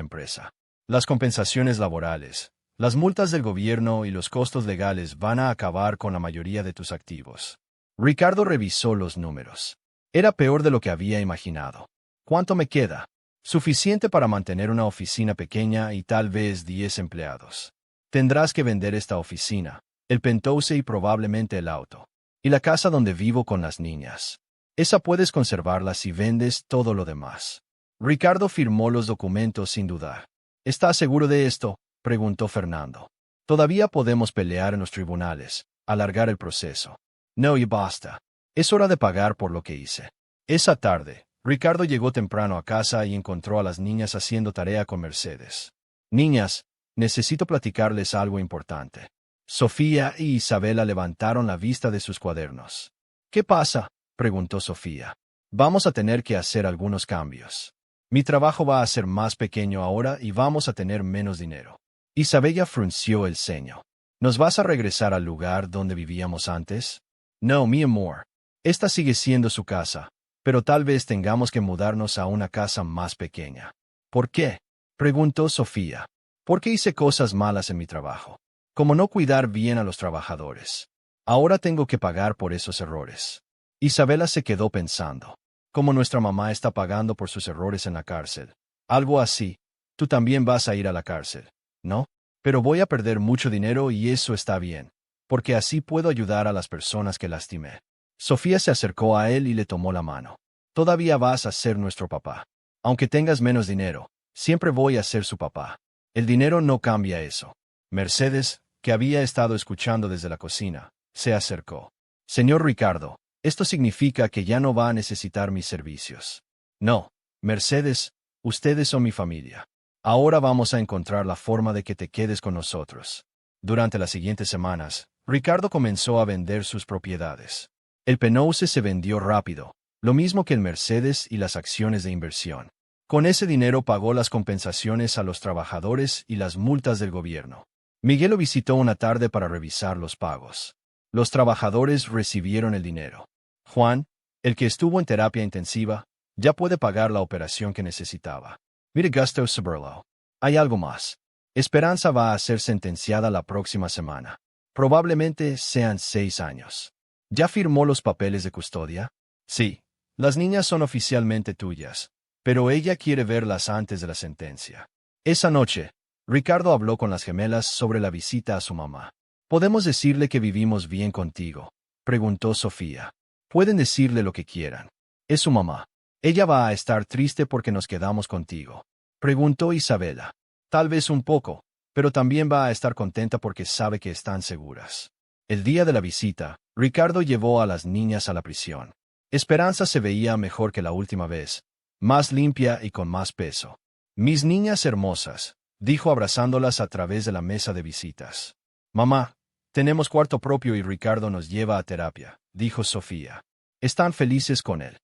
empresa. Las compensaciones laborales, las multas del gobierno y los costos legales van a acabar con la mayoría de tus activos. Ricardo revisó los números. Era peor de lo que había imaginado. ¿Cuánto me queda? Suficiente para mantener una oficina pequeña y tal vez 10 empleados. Tendrás que vender esta oficina, el penthouse y probablemente el auto. Y la casa donde vivo con las niñas. Esa puedes conservarla si vendes todo lo demás. Ricardo firmó los documentos sin dudar. ¿Estás seguro de esto?, preguntó Fernando. Todavía podemos pelear en los tribunales, alargar el proceso. No, y basta. Es hora de pagar por lo que hice. Esa tarde, Ricardo llegó temprano a casa y encontró a las niñas haciendo tarea con Mercedes. Niñas, necesito platicarles algo importante. Sofía y Isabela levantaron la vista de sus cuadernos. ¿Qué pasa?, preguntó Sofía. Vamos a tener que hacer algunos cambios. Mi trabajo va a ser más pequeño ahora y vamos a tener menos dinero. Isabella frunció el ceño. ¿Nos vas a regresar al lugar donde vivíamos antes? No, mi amor. Esta sigue siendo su casa, pero tal vez tengamos que mudarnos a una casa más pequeña. ¿Por qué?, preguntó Sofía. Porque hice cosas malas en mi trabajo. Como no cuidar bien a los trabajadores. Ahora tengo que pagar por esos errores. Isabela se quedó pensando. Como nuestra mamá está pagando por sus errores en la cárcel. Algo así. Tú también vas a ir a la cárcel, ¿no? Pero voy a perder mucho dinero y eso está bien. Porque así puedo ayudar a las personas que lastimé. Sofía se acercó a él y le tomó la mano. Todavía vas a ser nuestro papá. Aunque tengas menos dinero, siempre voy a ser su papá. El dinero no cambia eso. Mercedes, que había estado escuchando desde la cocina, se acercó. Señor Ricardo, esto significa que ya no va a necesitar mis servicios. No, Mercedes, ustedes son mi familia. Ahora vamos a encontrar la forma de que te quedes con nosotros. Durante las siguientes semanas, Ricardo comenzó a vender sus propiedades. El penthouse se vendió rápido, lo mismo que el Mercedes y las acciones de inversión. Con ese dinero pagó las compensaciones a los trabajadores y las multas del gobierno. Miguel lo visitó una tarde para revisar los pagos. Los trabajadores recibieron el dinero. Juan, el que estuvo en terapia intensiva, ya puede pagar la operación que necesitaba. Mire, Gusto Soberlo. Hay algo más. Esperanza va a ser sentenciada la próxima semana. Probablemente sean 6 años. ¿Ya firmó los papeles de custodia? Sí. Las niñas son oficialmente tuyas. Pero ella quiere verlas antes de la sentencia. Esa noche, Ricardo habló con las gemelas sobre la visita a su mamá. ¿Podemos decirle que vivimos bien contigo?, preguntó Sofía. Pueden decirle lo que quieran. Es su mamá. Ella va a estar triste porque nos quedamos contigo, preguntó Isabela. Tal vez un poco, pero también va a estar contenta porque sabe que están seguras. El día de la visita, Ricardo llevó a las niñas a la prisión. Esperanza se veía mejor que la última vez, más limpia y con más peso. Mis niñas hermosas, dijo abrazándolas a través de la mesa de visitas. Mamá, tenemos cuarto propio y Ricardo nos lleva a terapia, dijo Sofía. Están felices con él.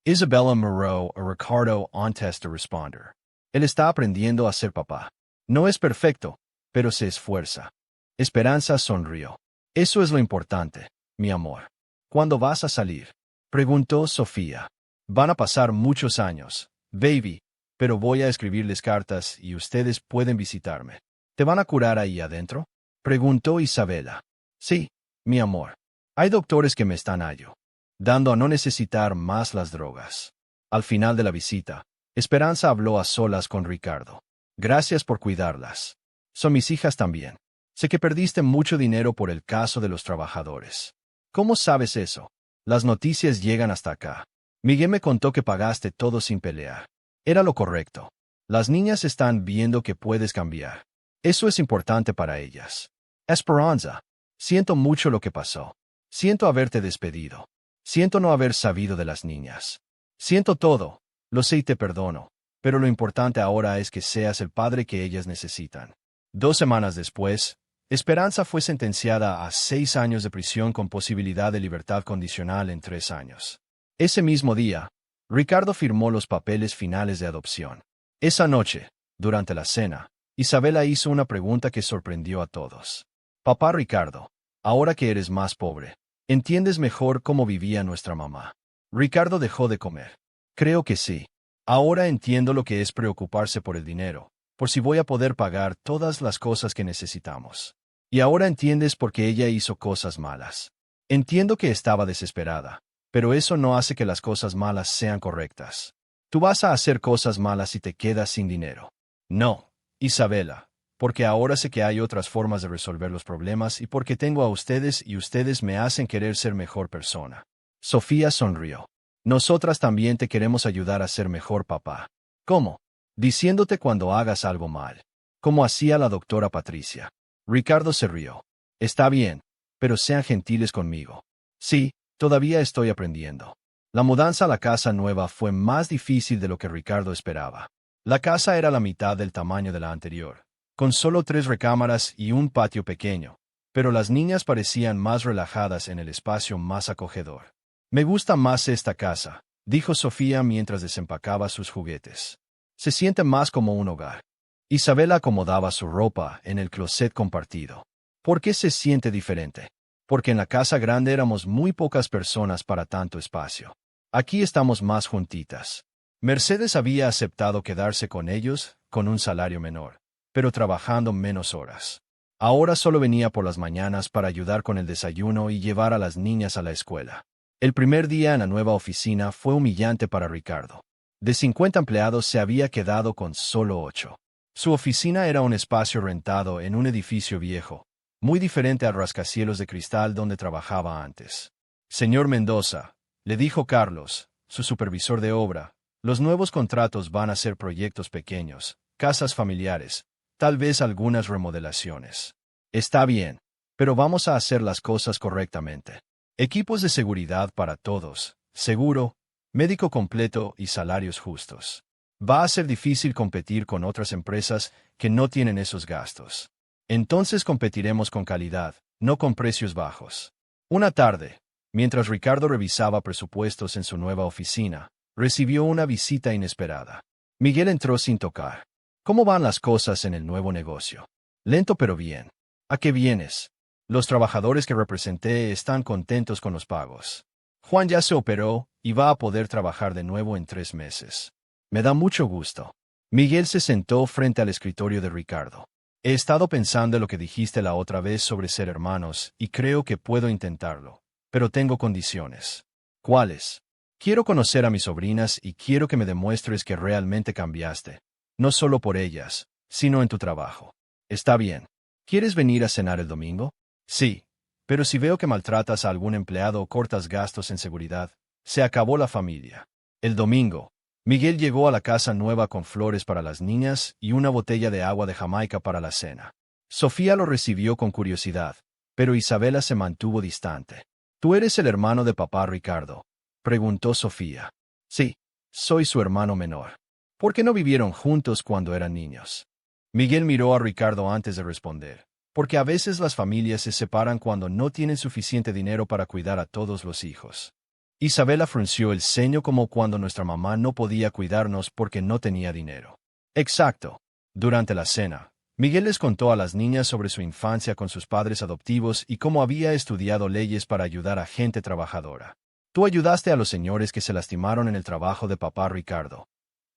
Isabella miró a Ricardo antes de responder. Él está aprendiendo a ser papá. No es perfecto, pero se esfuerza. Esperanza sonrió. Eso es lo importante, mi amor. ¿Cuándo vas a salir? Preguntó Sofía. Van a pasar muchos años, baby, pero voy a escribirles cartas y ustedes pueden visitarme. ¿Te van a curar ahí adentro? Preguntó Isabela. Sí, mi amor. Hay doctores que me están ayudando a no necesitar más las drogas. Al final de la visita, Esperanza habló a solas con Ricardo. Gracias por cuidarlas. Son mis hijas también. Sé que perdiste mucho dinero por el caso de los trabajadores. ¿Cómo sabes eso? Las noticias llegan hasta acá. Miguel me contó que pagaste todo sin pelear. Era lo correcto. Las niñas están viendo que puedes cambiar. Eso es importante para ellas. Esperanza, siento mucho lo que pasó. Siento haberte despedido. Siento no haber sabido de las niñas. Siento todo. Lo sé y te perdono. Pero lo importante ahora es que seas el padre que ellas necesitan. 2 semanas después, Esperanza fue sentenciada a 6 años de prisión con posibilidad de libertad condicional en 3 años. Ese mismo día, Ricardo firmó los papeles finales de adopción. Esa noche, durante la cena, Isabela hizo una pregunta que sorprendió a todos. Papá Ricardo, ahora que eres más pobre, ¿entiendes mejor cómo vivía nuestra mamá? Ricardo dejó de comer. Creo que sí. Ahora entiendo lo que es preocuparse por el dinero, por si voy a poder pagar todas las cosas que necesitamos. Y ahora entiendes por qué ella hizo cosas malas. Entiendo que estaba desesperada, pero eso no hace que las cosas malas sean correctas. Tú vas a hacer cosas malas y te quedas sin dinero. No, Isabela, porque ahora sé que hay otras formas de resolver los problemas y porque tengo a ustedes y ustedes me hacen querer ser mejor persona. Sofía sonrió. Nosotras también te queremos ayudar a ser mejor papá. ¿Cómo? Diciéndote cuando hagas algo mal. Como hacía la doctora Patricia. Ricardo se rió. Está bien, pero sean gentiles conmigo. Sí, todavía estoy aprendiendo. La mudanza a la casa nueva fue más difícil de lo que Ricardo esperaba. La casa era la mitad del tamaño de la anterior, con solo 3 recámaras y un patio pequeño, pero las niñas parecían más relajadas en el espacio más acogedor. Me gusta más esta casa, dijo Sofía mientras desempacaba sus juguetes. Se siente más como un hogar. Isabela acomodaba su ropa en el closet compartido. ¿Por qué se siente diferente? Porque en la casa grande éramos muy pocas personas para tanto espacio. Aquí estamos más juntitas. Mercedes había aceptado quedarse con ellos, con un salario menor, pero trabajando menos horas. Ahora solo venía por las mañanas para ayudar con el desayuno y llevar a las niñas a la escuela. El primer día en la nueva oficina fue humillante para Ricardo. De 50 empleados se había quedado con solo 8. Su oficina era un espacio rentado en un edificio viejo, muy diferente al rascacielos de cristal donde trabajaba antes. Señor Mendoza, le dijo Carlos, su supervisor de obra, los nuevos contratos van a ser proyectos pequeños, casas familiares, tal vez algunas remodelaciones. Está bien, pero vamos a hacer las cosas correctamente. Equipos de seguridad para todos, seguro, médico completo y salarios justos. Va a ser difícil competir con otras empresas que no tienen esos gastos. Entonces competiremos con calidad, no con precios bajos. Una tarde, mientras Ricardo revisaba presupuestos en su nueva oficina, recibió una visita inesperada. Miguel entró sin tocar. ¿Cómo van las cosas en el nuevo negocio? Lento pero bien. ¿A qué vienes? Los trabajadores que representé están contentos con los pagos. Juan ya se operó y va a poder trabajar de nuevo en 3 meses. Me da mucho gusto. Miguel se sentó frente al escritorio de Ricardo. He estado pensando en lo que dijiste la otra vez sobre ser hermanos y creo que puedo intentarlo, pero tengo condiciones. ¿Cuáles? Quiero conocer a mis sobrinas y quiero que me demuestres que realmente cambiaste, no solo por ellas, sino en tu trabajo. Está bien. ¿Quieres venir a cenar el domingo? Sí, pero si veo que maltratas a algún empleado o cortas gastos en seguridad, se acabó la familia. El domingo, Miguel llegó a la casa nueva con flores para las niñas y una botella de agua de Jamaica para la cena. Sofía lo recibió con curiosidad, pero Isabela se mantuvo distante. ¿Tú eres el hermano de papá Ricardo?, preguntó Sofía. Sí, soy su hermano menor. ¿Por qué no vivieron juntos cuando eran niños? Miguel miró a Ricardo antes de responder. Porque a veces las familias se separan cuando no tienen suficiente dinero para cuidar a todos los hijos. Isabela frunció el ceño como cuando nuestra mamá no podía cuidarnos porque no tenía dinero. Exacto. Durante la cena, Miguel les contó a las niñas sobre su infancia con sus padres adoptivos y cómo había estudiado leyes para ayudar a gente trabajadora. ¿Tú ayudaste a los señores que se lastimaron en el trabajo de papá Ricardo?,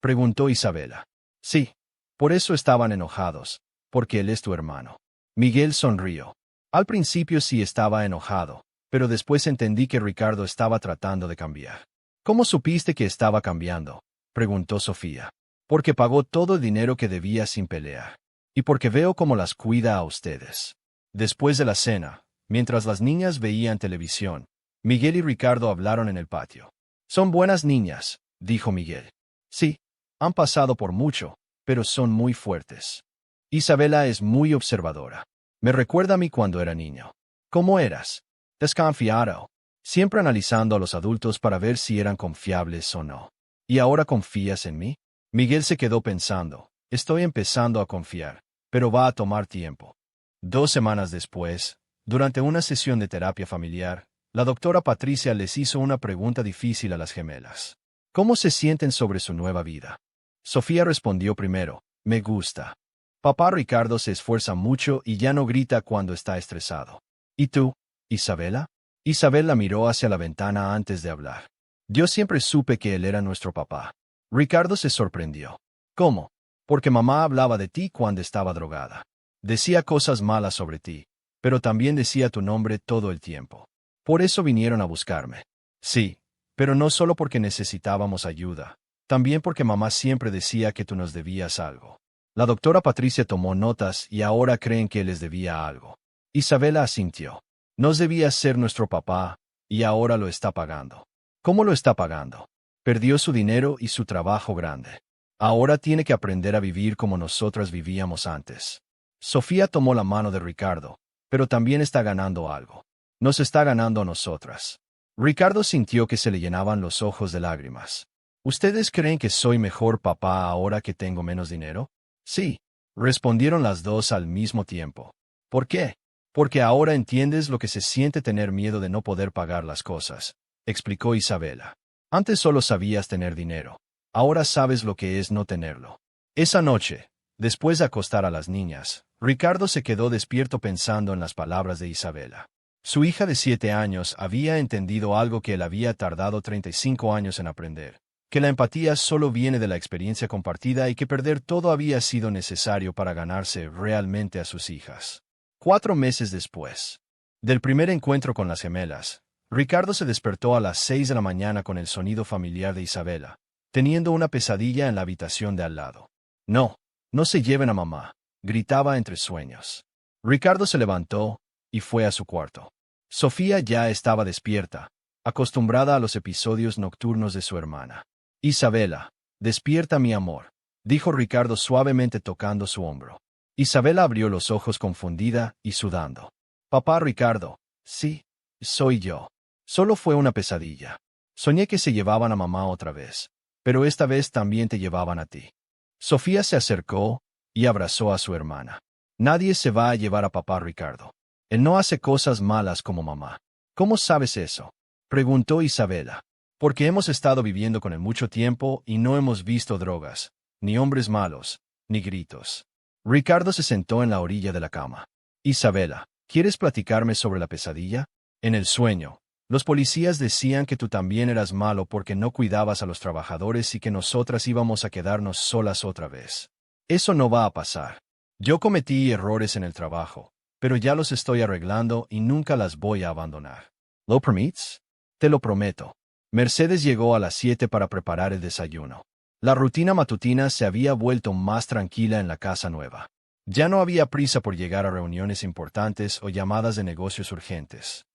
preguntó Isabela. Sí. Por eso estaban enojados, porque él es tu hermano. Miguel sonrió. Al principio sí estaba enojado, pero después entendí que Ricardo estaba tratando de cambiar. ¿Cómo supiste que estaba cambiando?, preguntó Sofía. Porque pagó todo el dinero que debía sin pelear. Y porque veo cómo las cuida a ustedes. Después de la cena, mientras las niñas veían televisión, Miguel y Ricardo hablaron en el patio. Son buenas niñas, dijo Miguel. Sí, han pasado por mucho, pero son muy fuertes. Isabela es muy observadora. Me recuerda a mí cuando era niño. ¿Cómo eras? Desconfiado. Siempre analizando a los adultos para ver si eran confiables o no. ¿Y ahora confías en mí? Miguel se quedó pensando. Estoy empezando a confiar, pero va a tomar tiempo. 2 semanas después, durante una sesión de terapia familiar, la doctora Patricia les hizo una pregunta difícil a las gemelas. ¿Cómo se sienten sobre su nueva vida? Sofía respondió primero. Me gusta. Papá Ricardo se esfuerza mucho y ya no grita cuando está estresado. ¿Y tú, Isabela? Isabela miró hacia la ventana antes de hablar. Yo siempre supe que él era nuestro papá. Ricardo se sorprendió. ¿Cómo? Porque mamá hablaba de ti cuando estaba drogada. Decía cosas malas sobre ti, pero también decía tu nombre todo el tiempo. Por eso vinieron a buscarme. Sí, pero no solo porque necesitábamos ayuda, también porque mamá siempre decía que tú nos debías algo. La doctora Patricia tomó notas y ahora creen que les debía algo. Isabela asintió. Nos debía ser nuestro papá, y ahora lo está pagando. ¿Cómo lo está pagando? Perdió su dinero y su trabajo grande. Ahora tiene que aprender a vivir como nosotras vivíamos antes. Sofía tomó la mano de Ricardo, pero también está ganando algo. Nos está ganando a nosotras. Ricardo sintió que se le llenaban los ojos de lágrimas. ¿Ustedes creen que soy mejor papá ahora que tengo menos dinero? Sí, respondieron las dos al mismo tiempo. ¿Por qué? Porque ahora entiendes lo que se siente tener miedo de no poder pagar las cosas, explicó Isabela. Antes solo sabías tener dinero. Ahora sabes lo que es no tenerlo. Esa noche, después de acostar a las niñas, Ricardo se quedó despierto pensando en las palabras de Isabela. Su hija de 7 años había entendido algo que él había tardado 35 años en aprender, que la empatía solo viene de la experiencia compartida y que perder todo había sido necesario para ganarse realmente a sus hijas. 4 meses después del primer encuentro con las gemelas, Ricardo se despertó a las 6 de la mañana con el sonido familiar de Isabela, teniendo una pesadilla en la habitación de al lado. No, no se lleven a mamá, gritaba entre sueños. Ricardo se levantó y fue a su cuarto. Sofía ya estaba despierta, acostumbrada a los episodios nocturnos de su hermana. Isabela, despierta mi amor, dijo Ricardo suavemente tocando su hombro. Isabela abrió los ojos confundida y sudando. Papá Ricardo, sí, soy yo. Solo fue una pesadilla. Soñé que se llevaban a mamá otra vez, pero esta vez también te llevaban a ti. Sofía se acercó y abrazó a su hermana. Nadie se va a llevar a papá Ricardo. Él no hace cosas malas como mamá. ¿Cómo sabes eso?, preguntó Isabela. Porque hemos estado viviendo con él mucho tiempo y no hemos visto drogas, ni hombres malos, ni gritos. Ricardo se sentó en la orilla de la cama. Isabela, ¿quieres platicarme sobre la pesadilla? En el sueño, los policías decían que tú también eras malo porque no cuidabas a los trabajadores y que nosotras íbamos a quedarnos solas otra vez. Eso no va a pasar. Yo cometí errores en el trabajo, pero ya los estoy arreglando y nunca las voy a abandonar. ¿Lo permites? Te lo prometo. Mercedes llegó a las 7 para preparar el desayuno. La rutina matutina se había vuelto más tranquila en la casa nueva. Ya no había prisa por llegar a reuniones importantes o llamadas de negocios urgentes.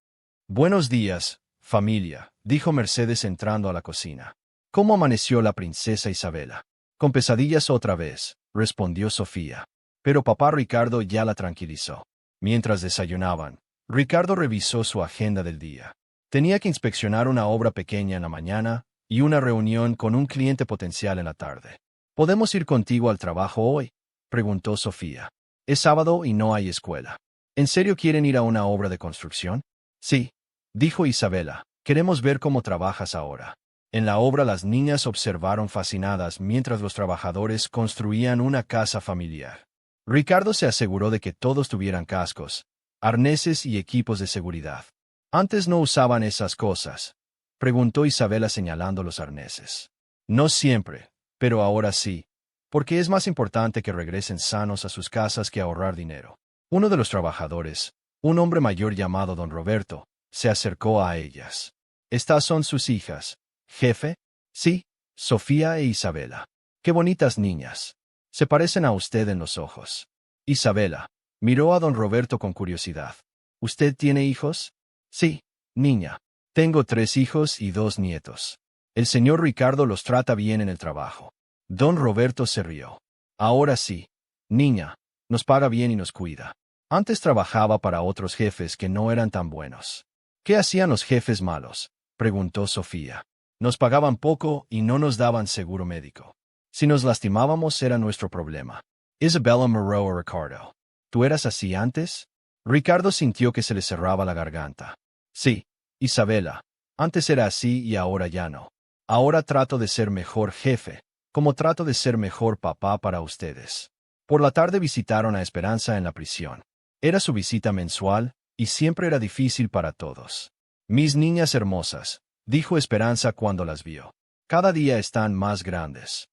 Buenos días, familia, dijo Mercedes entrando a la cocina. ¿Cómo amaneció la princesa Isabela? Con pesadillas otra vez, respondió Sofía. Pero papá Ricardo ya la tranquilizó. Mientras desayunaban, Ricardo revisó su agenda del día. Tenía que inspeccionar una obra pequeña en la mañana y una reunión con un cliente potencial en la tarde. ¿Podemos ir contigo al trabajo hoy?, preguntó Sofía. Es sábado y no hay escuela. ¿En serio quieren ir a una obra de construcción? Sí, dijo Isabela. Queremos ver cómo trabajas ahora. En la obra las niñas observaron fascinadas mientras los trabajadores construían una casa familiar. Ricardo se aseguró de que todos tuvieran cascos, arneses y equipos de seguridad. Antes no usaban esas cosas, preguntó Isabela señalando los arneses. No siempre, pero ahora sí, porque es más importante que regresen sanos a sus casas que ahorrar dinero. Uno de los trabajadores, un hombre mayor llamado don Roberto, se acercó a ellas. Estas son sus hijas, jefe. Sí, Sofía e Isabela. Qué bonitas niñas. Se parecen a usted en los ojos. Isabela miró a don Roberto con curiosidad. ¿Usted tiene hijos? Sí, niña. Tengo 3 hijos y 2 nietos. El señor Ricardo los trata bien en el trabajo. Don Roberto se rió. Ahora sí, niña, nos paga bien y nos cuida. Antes trabajaba para otros jefes que no eran tan buenos. ¿Qué hacían los jefes malos?, preguntó Sofía. Nos pagaban poco y no nos daban seguro médico. Si nos lastimábamos era nuestro problema. Isabella miró a Ricardo. ¿Tú eras así antes? Ricardo sintió que se le cerraba la garganta. Sí, Isabela. Antes era así y ahora ya no. Ahora trato de ser mejor jefe, como trato de ser mejor papá para ustedes. Por la tarde visitaron a Esperanza en la prisión. Era su visita mensual, y siempre era difícil para todos. Mis niñas hermosas, dijo Esperanza cuando las vio. Cada día están más grandes.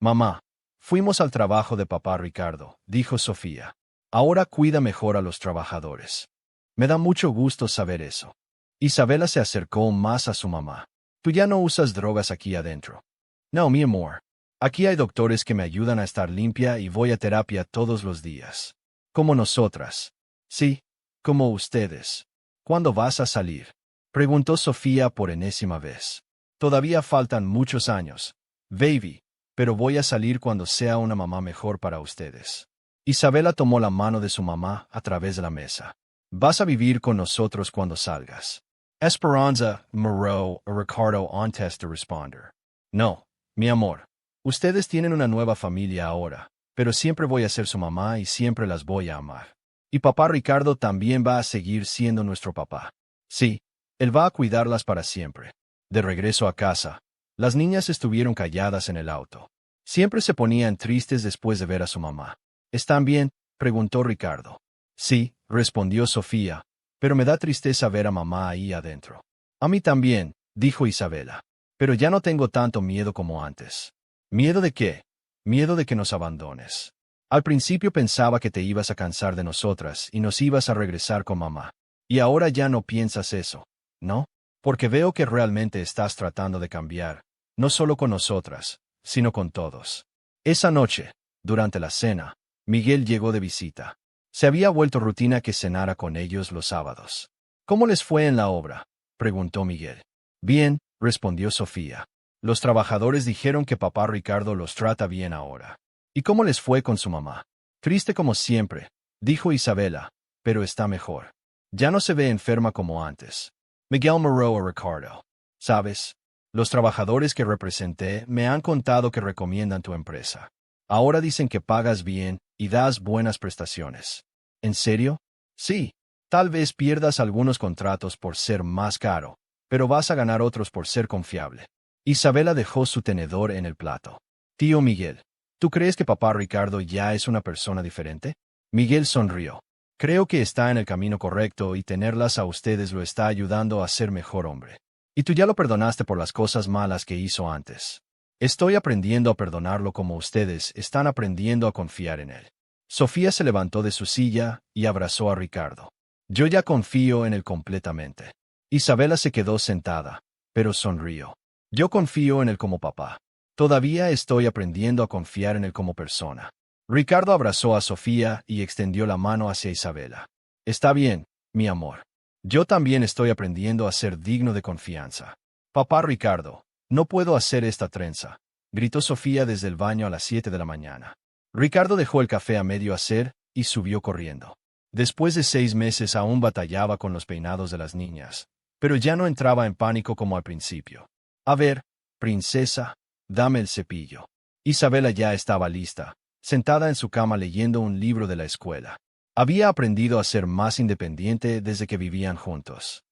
Mamá, fuimos al trabajo de papá Ricardo, dijo Sofía. Ahora cuida mejor a los trabajadores. Me da mucho gusto saber eso. Isabela se acercó más a su mamá. Tú ya no usas drogas aquí adentro. No, mi amor. Aquí hay doctores que me ayudan a estar limpia y voy a terapia todos los días. Como nosotras. Sí, como ustedes. ¿Cuándo vas a salir?, preguntó Sofía por enésima vez. Todavía faltan muchos años, baby, pero voy a salir cuando sea una mamá mejor para ustedes. Isabela tomó la mano de su mamá a través de la mesa. Vas a vivir con nosotros cuando salgas. Esperanza miró a Ricardo antes de responder. No, mi amor. Ustedes tienen una nueva familia ahora, pero siempre voy a ser su mamá y siempre las voy a amar. Y papá Ricardo también va a seguir siendo nuestro papá. Sí, él va a cuidarlas para siempre. De regreso a casa, las niñas estuvieron calladas en el auto. Siempre se ponían tristes después de ver a su mamá. ¿Están bien?, preguntó Ricardo. Sí, respondió Sofía, pero me da tristeza ver a mamá ahí adentro. A mí también, dijo Isabela. Pero ya no tengo tanto miedo como antes. ¿Miedo de qué? Miedo de que nos abandones. Al principio pensaba que te ibas a cansar de nosotras y nos ibas a regresar con mamá. Y ahora ya no piensas eso, ¿no? Porque veo que realmente estás tratando de cambiar, no solo con nosotras, sino con todos. Esa noche, durante la cena, Miguel llegó de visita. Se había vuelto rutina que cenara con ellos los sábados. ¿Cómo les fue en la obra?, preguntó Miguel. Bien, respondió Sofía. Los trabajadores dijeron que papá Ricardo los trata bien ahora. ¿Y cómo les fue con su mamá? Triste como siempre, dijo Isabela, pero está mejor. Ya no se ve enferma como antes. Miguel miró a Ricardo. ¿Sabes? Los trabajadores que representé me han contado que recomiendan tu empresa. Ahora dicen que pagas bien y das buenas prestaciones. ¿En serio? Sí. Tal vez pierdas algunos contratos por ser más caro, pero vas a ganar otros por ser confiable. Isabela dejó su tenedor en el plato. Tío Miguel, ¿tú crees que papá Ricardo ya es una persona diferente? Miguel sonrió. Creo que está en el camino correcto y tenerlas a ustedes lo está ayudando a ser mejor hombre. Y tú ya lo perdonaste por las cosas malas que hizo antes. Estoy aprendiendo a perdonarlo como ustedes están aprendiendo a confiar en él. Sofía se levantó de su silla y abrazó a Ricardo. Yo ya confío en él completamente. Isabela se quedó sentada, pero sonrió. Yo confío en él como papá. Todavía estoy aprendiendo a confiar en él como persona. Ricardo abrazó a Sofía y extendió la mano hacia Isabela. Está bien, mi amor. Yo también estoy aprendiendo a ser digno de confianza. Papá Ricardo, no puedo hacer esta trenza, gritó Sofía desde el baño a las 7 de la mañana. Ricardo dejó el café a medio hacer y subió corriendo. Después de 6 meses aún batallaba con los peinados de las niñas, pero ya no entraba en pánico como al principio. A ver, princesa, dame el cepillo. Isabela ya estaba lista, sentada en su cama leyendo un libro de la escuela. Había aprendido a ser más independiente desde que vivían juntos.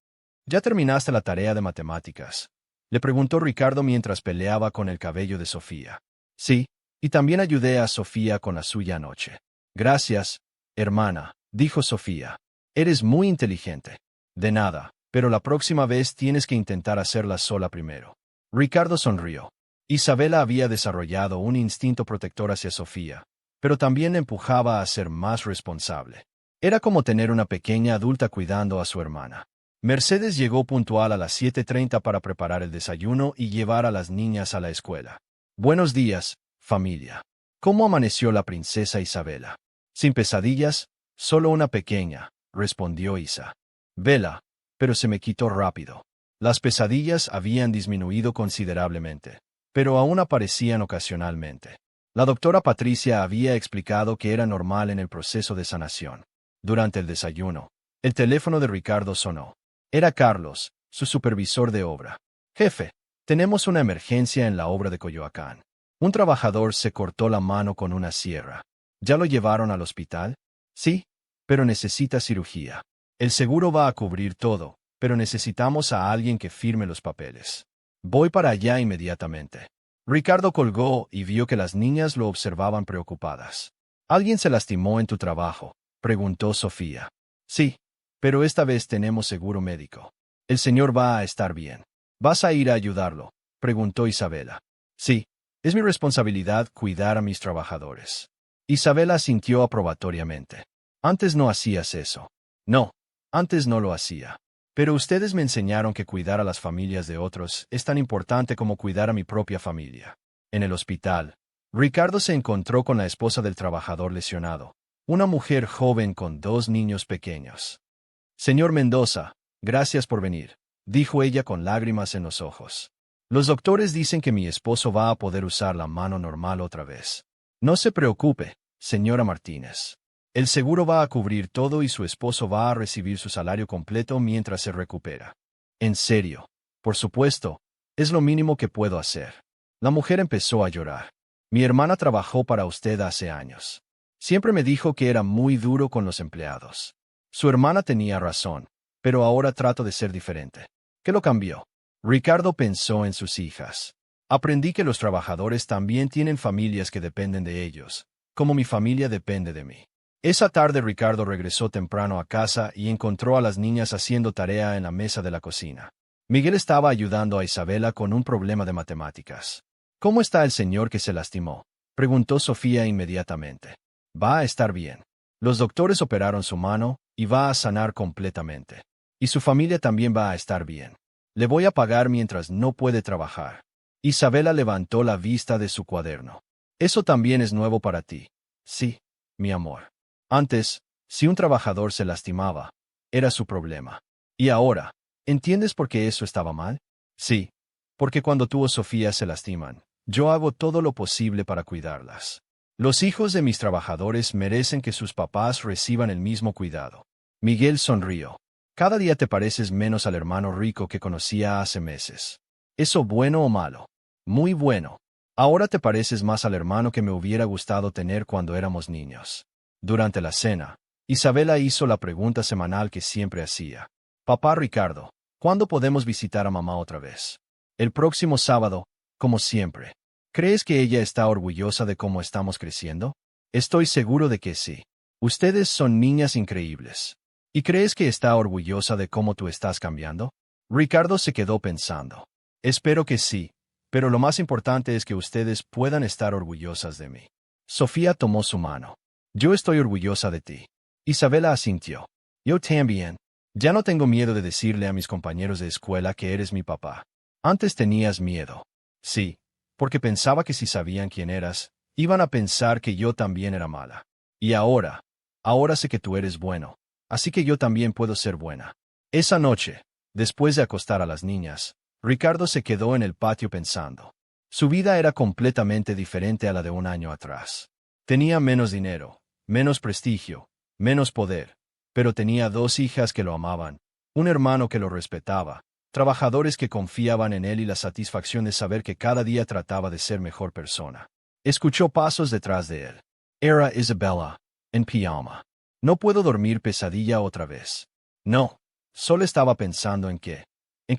¿Ya terminaste la tarea de matemáticas?, le preguntó Ricardo mientras peleaba con el cabello de Sofía. Sí, y también ayudé a Sofía con la suya anoche. Gracias, hermana, dijo Sofía. Eres muy inteligente. De nada, pero la próxima vez tienes que intentar hacerla sola primero. Ricardo sonrió. Isabela había desarrollado un instinto protector hacia Sofía, pero también le empujaba a ser más responsable. Era como tener una pequeña adulta cuidando a su hermana. Mercedes llegó puntual a las 7:30 para preparar el desayuno y llevar a las niñas a la escuela. Buenos días, familia. ¿Cómo amaneció la princesa Isabela? Sin pesadillas, solo una pequeña, respondió Isa. Vela, pero se me quitó rápido. Las pesadillas habían disminuido considerablemente, pero aún aparecían ocasionalmente. La doctora Patricia había explicado que era normal en el proceso de sanación. Durante el desayuno, el teléfono de Ricardo sonó. Era Carlos, su supervisor de obra. Jefe, tenemos una emergencia en la obra de Coyoacán. Un trabajador se cortó la mano con una sierra. ¿Ya lo llevaron al hospital? Sí, pero necesita cirugía. El seguro va a cubrir todo, pero necesitamos a alguien que firme los papeles. Voy para allá inmediatamente. Ricardo colgó y vio que las niñas lo observaban preocupadas. ¿Alguien se lastimó en tu trabajo?, preguntó Sofía. Sí, pero esta vez tenemos seguro médico. El señor va a estar bien. ¿Vas a ir a ayudarlo?, preguntó Isabela. Sí, es mi responsabilidad cuidar a mis trabajadores. Isabela asintió aprobatoriamente. Antes no hacías eso. No, antes no lo hacía. Pero ustedes me enseñaron que cuidar a las familias de otros es tan importante como cuidar a mi propia familia. En el hospital, Ricardo se encontró con la esposa del trabajador lesionado, una mujer joven con 2 niños pequeños. Señor Mendoza, gracias por venir, dijo ella con lágrimas en los ojos. Los doctores dicen que mi esposo va a poder usar la mano normal otra vez. No se preocupe, señora Martínez. El seguro va a cubrir todo y su esposo va a recibir su salario completo mientras se recupera. En serio. Por supuesto, es lo mínimo que puedo hacer. La mujer empezó a llorar. Mi hermana trabajó para usted hace años. Siempre me dijo que era muy duro con los empleados. Su hermana tenía razón, pero ahora trato de ser diferente. ¿Qué lo cambió? Ricardo pensó en sus hijas. Aprendí que los trabajadores también tienen familias que dependen de ellos, como mi familia depende de mí. Esa tarde Ricardo regresó temprano a casa y encontró a las niñas haciendo tarea en la mesa de la cocina. Miguel estaba ayudando a Isabela con un problema de matemáticas. ¿Cómo está el señor que se lastimó?, preguntó Sofía inmediatamente. Va a estar bien. Los doctores operaron su mano y va a sanar completamente. Y su familia también va a estar bien. Le voy a pagar mientras no puede trabajar. Isabela levantó la vista de su cuaderno. Eso también es nuevo para ti. Sí, mi amor. Antes, si un trabajador se lastimaba, era su problema. Y ahora, ¿entiendes por qué eso estaba mal? Sí, porque cuando tú o Sofía se lastiman, yo hago todo lo posible para cuidarlas. Los hijos de mis trabajadores merecen que sus papás reciban el mismo cuidado. Miguel sonrió. Cada día te pareces menos al hermano rico que conocía hace meses. ¿Eso bueno o malo? Muy bueno. Ahora te pareces más al hermano que me hubiera gustado tener cuando éramos niños. Durante la cena, Isabela hizo la pregunta semanal que siempre hacía. Papá Ricardo, ¿cuándo podemos visitar a mamá otra vez? El próximo sábado, como siempre. ¿Crees que ella está orgullosa de cómo estamos creciendo? Estoy seguro de que sí. Ustedes son niñas increíbles. ¿Y crees que está orgullosa de cómo tú estás cambiando? Ricardo se quedó pensando. Espero que sí, pero lo más importante es que ustedes puedan estar orgullosas de mí. Sofía tomó su mano. Yo estoy orgullosa de ti. Isabela asintió. Yo también. Ya no tengo miedo de decirle a mis compañeros de escuela que eres mi papá. Antes tenías miedo. Sí, porque pensaba que si sabían quién eras, iban a pensar que yo también era mala. Y ahora sé que tú eres bueno, así que yo también puedo ser buena. Esa noche, después de acostar a las niñas, Ricardo se quedó en el patio pensando. Su vida era completamente diferente a la de un año atrás. Tenía menos dinero, menos prestigio, menos poder, pero tenía 2 hijas que lo amaban, un hermano que lo respetaba, trabajadores que confiaban en él y la satisfacción de saber que cada día trataba de ser mejor persona. Escuchó pasos detrás de él. Era Isabela, en pijama. No puedo dormir, pesadilla otra vez. No, solo estaba pensando en que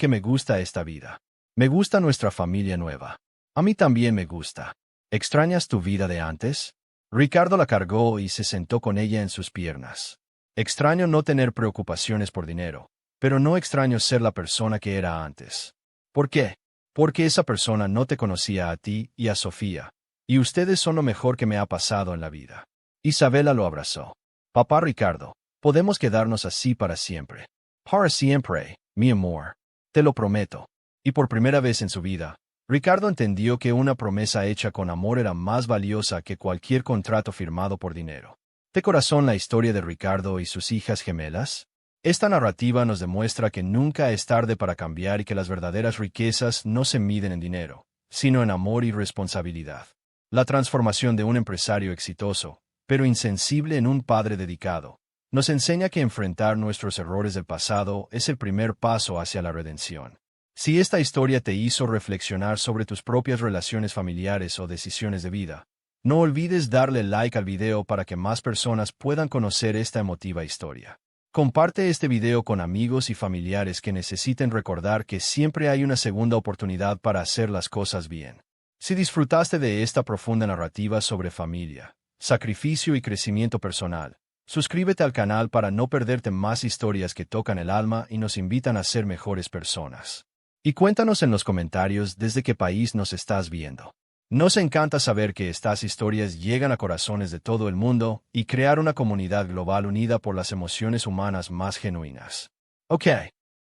me gusta esta vida. Me gusta nuestra familia nueva. A mí también me gusta. ¿Extrañas tu vida de antes? Ricardo la cargó y se sentó con ella en sus piernas. Extraño no tener preocupaciones por dinero, pero no extraño ser la persona que era antes. ¿Por qué? Porque esa persona no te conocía a ti y a Sofía, y ustedes son lo mejor que me ha pasado en la vida. Isabela lo abrazó. Papá Ricardo, podemos quedarnos así para siempre. Para siempre, mi amor. Te lo prometo. Y por primera vez en su vida, Ricardo entendió que una promesa hecha con amor era más valiosa que cualquier contrato firmado por dinero. ¿De corazón la historia de Ricardo y sus hijas gemelas? Esta narrativa nos demuestra que nunca es tarde para cambiar y que las verdaderas riquezas no se miden en dinero, sino en amor y responsabilidad. La transformación de un empresario exitoso, pero insensible en un padre dedicado, nos enseña que enfrentar nuestros errores del pasado es el primer paso hacia la redención. Si esta historia te hizo reflexionar sobre tus propias relaciones familiares o decisiones de vida, no olvides darle like al video para que más personas puedan conocer esta emotiva historia. Comparte este video con amigos y familiares que necesiten recordar que siempre hay una segunda oportunidad para hacer las cosas bien. Si disfrutaste de esta profunda narrativa sobre familia, sacrificio y crecimiento personal, suscríbete al canal para no perderte más historias que tocan el alma y nos invitan a ser mejores personas. Y cuéntanos en los comentarios desde qué país nos estás viendo. Nos encanta saber que estas historias llegan a corazones de todo el mundo y crear una comunidad global unida por las emociones humanas más genuinas. Ok.